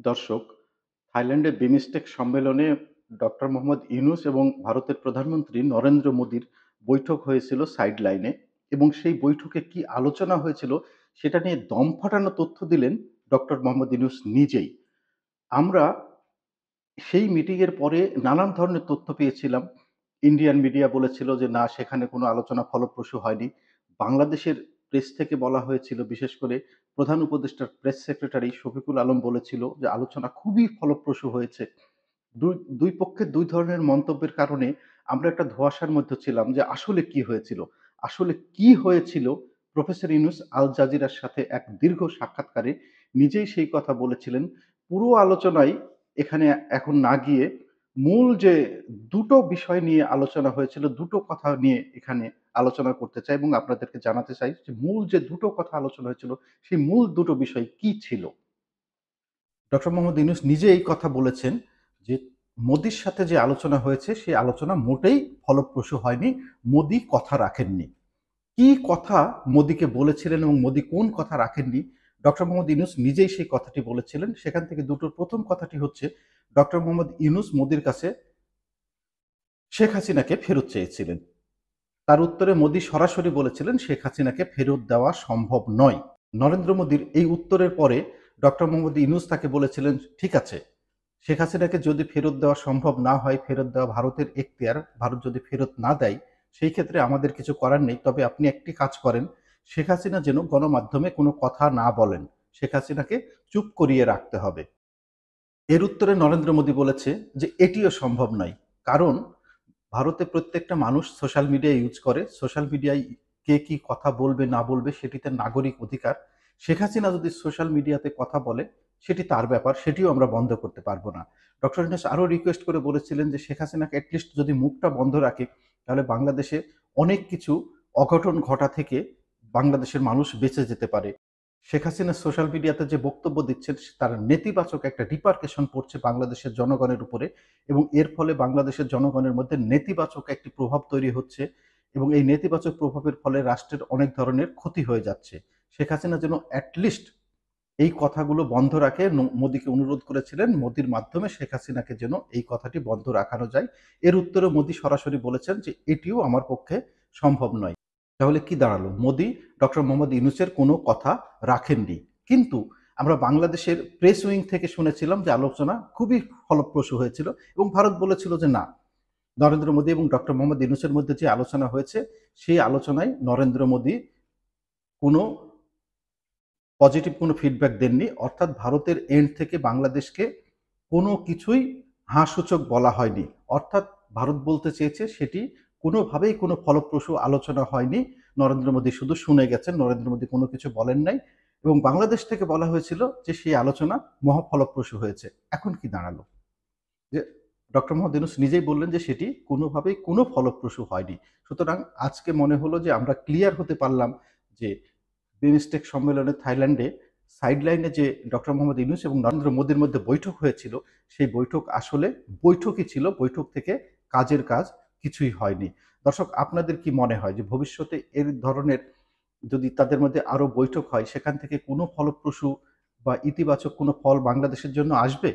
দর্শক, থাইল্যান্ডে বিমস্টেক সম্মেলনে ডক্টর মোহাম্মদ ইউনূস এবং ভারতের প্রধানমন্ত্রী নরেন্দ্র মোদির বৈঠক হয়েছিল সাইড লাইনে এবং সেই বৈঠকে কি আলোচনা হয়েছিল সেটা নিয়ে দম ফাটানো তথ্য দিলেন ডক্টর মোহাম্মদ ইউনূস নিজেই। আমরা সেই মিটিং এর পরে নানান ধরনের তথ্য পেয়েছিলাম। ইন্ডিয়ান মিডিয়া বলেছিল যে না সেখানে কোনো আলোচনা ফলপ্রসূ হয়নি। বাংলাদেশের প্রেস থেকে বলা হয়েছিল, বিশেষ করে প্রধান উপদেষ্টার প্রেস সেক্রেটারি শফিকুল আলম বলেছিল যে আলোচনা খুবই ফলপ্রসূ হয়েছে। দুই পক্ষের ২ ধরনের মন্তব্যের কারণে আমরা একটা ধোঁয়াশার মধ্যে ছিলাম যে আসলে কি হয়েছিল? আসলে কি হয়েছিল? প্রফেসর ইউনূস আল জাজিরার সাথে এক দীর্ঘ সাক্ষাৎকারে নিজেই সেই কথা বলেছিলেন। পুরো আলোচনায় এখানে এখন না গিয়ে মূল যে ২ টো বিষয় নিয়ে আলোচনা হয়েছিল, ২ টো কথা নিয়ে এখানে আলোচনা করতে চাই এবং আপনাদেরকে জানাতে চাই যে মূল যে ২ টো কথা আলোচনা হয়েছিল, সেই মূল ২ টো বিষয় কি ছিল? ডক্টর মোহাম্মদ ইউনূস নিজে এই কথা বলেছেন যে মোদির সাথে যে আলোচনা হয়েছে সেই আলোচনা মোটেই ফলপ্রসূ হয়নি। মোদি কথা রাখেননি। কি কথা মোদিকে বলেছিলেন এবং মোদি কোন কথা রাখেননি, ডক্টর মোহাম্মদ ইউনূস নিজেই সেই কথাটি বলেছিলেন। সেখান থেকে দুটোর প্রথম কথাটি হচ্ছে ডক্টর মোহাম্মদ ইউনূস মোদির কাছে শেখ হাসিনাকে ফেরত চেয়েছিলেন। তার উত্তরে মোদি সরাসরি বলেছিলেন শেখ হাসিনাকে ফেরত দেওয়া সম্ভব নয়। নরেন্দ্র মোদির এই উত্তরের পরে ডক্টর মোহাম্মদ ইউনূস তাকে বলেছিলেন, ঠিক আছে, শেখ হাসিনাকে যদি ফেরত দেওয়া সম্ভব না হয়, ফেরত দেওয়া ভারতের এখতিয়ার, ভারত যদি ফেরত না দেয় সেই ক্ষেত্রে আমাদের কিছু করার নেই। তবে আপনি একটি কাজ করেন, শেখ হাসিনা যেন গণমাধ্যমে কোনো কথা না বলেন, শেখ হাসিনাকে চুপ করিয়ে রাখতে হবে। এর উত্তরে নরেন্দ্র মোদি বলেছে যে এটিও সম্ভব নয়। কারণ ভারতে প্রত্যেকটা মানুষ সোশ্যাল মিডিয়া ইউজ করে। সোশ্যাল মিডিয়ায় কে কি কথা বলবে না বলবে সেটি তার নাগরিক অধিকার। শেখ হাসিনা যদি সোশ্যাল মিডিয়াতে কথা বলে সেটি তার ব্যাপার, সেটিও আমরা বন্ধ করতে পারবো না। ডক্টর ইউনূস আরো রিকোয়েস্ট করে বলেছিলেন যে শেখ হাসিনাকে এটলিস্ট যদি মুখটা বন্ধ রাখে তাহলে বাংলাদেশে অনেক কিছু অঘটন ঘটা থেকে বাংলাদেশের মানুষ বেঁচে যেতে পারে। শেখ হাসিনা সোশ্যাল মিডিয়াতে যে বক্তব্য দিচ্ছেন তার নেতিবাচক একটা রিপারকেশন পড়ছে বাংলাদেশের জনগণের উপরে এবং এর ফলে বাংলাদেশের জনগণের মধ্যে নেতিবাচক একটি প্রভাব তৈরি হচ্ছে এবং এই নেতিবাচক প্রভাবের ফলে রাষ্ট্রের অনেক ধরনের ক্ষতি হয়ে যাচ্ছে। শেখ হাসিনা যেন অ্যাটলিস্ট এই কথাগুলো বন্ধ রাখে মোদিকে অনুরোধ করেছিলেন, মোদির মাধ্যমে শেখ হাসিনাকে যেন এই কথাটি বন্ধ রাখানো যায়। এর উত্তরে মোদি সরাসরি বলেছেন যে এটিও আমার পক্ষে সম্ভব নয়। তাহলে কি দাঁড়ালো? মোদি ডক্টর মোহাম্মদ ইউনূসের কোনো কথা রাখেননি। কিন্তু আমরা বাংলাদেশের প্রেস উইং থেকে শুনেছিলাম যে আলোচনা খুবই ফলপ্রসূ হয়েছিল এবং ভারত বলেছিল যে না, নরেন্দ্র মোদি এবং ডক্টর মোহাম্মদ ইউনূসের মধ্যে যে আলোচনা হয়েছে সেই আলোচনায় নরেন্দ্র মোদি কোনো পজিটিভ কোনো ফিডব্যাক দেননি। অর্থাৎ ভারতের এন্ড থেকে বাংলাদেশকে কোনো কিছুই হাসূচক বলা হয়নি। অর্থাৎ ভারত বলতে চেয়েছে সেটি কোনোভাবেই কোনো ফলপ্রসূ আলোচনা হয়নি। নরেন্দ্র মোদি শুধু শুনে গেছেন, নরেন্দ্র মোদি কোনো কিছু বলেন নাই এবং বাংলাদেশ থেকে বলা হয়েছিল যে সেই আলোচনা মহা ফলপ্রসূ হয়েছে। এখন কি দাঁড়ালো? যে ডক্টর মোহাম্মদ ইউনূস নিজেই বললেন যে সেটি কোনোভাবেই কোনো ফলপ্রসূ হয়নি। সুতরাং আজকে মনে হলো যে আমরা ক্লিয়ার হতে পারলাম যে বিমস্টেক সম্মেলনে থাইল্যান্ডে সাইডলাইনে যে ডক্টর মোহাম্মদ ইউনূস এবং নরেন্দ্র মোদির মধ্যে বৈঠক হয়েছিল সেই বৈঠক আসলে বৈঠকই ছিল। বৈঠক থেকে কাজের কাজ কিছুই হয়নি। দর্শক, আপনাদের কি মনে হয় যে ভবিষ্যতে এর ধরনের যদি তাদের মধ্যে আরো বৈঠক হয় সেখান থেকে কোনো ফলপ্রসূ বা ইতিবাচক কোনো ফল বাংলাদেশের জন্য আসবে?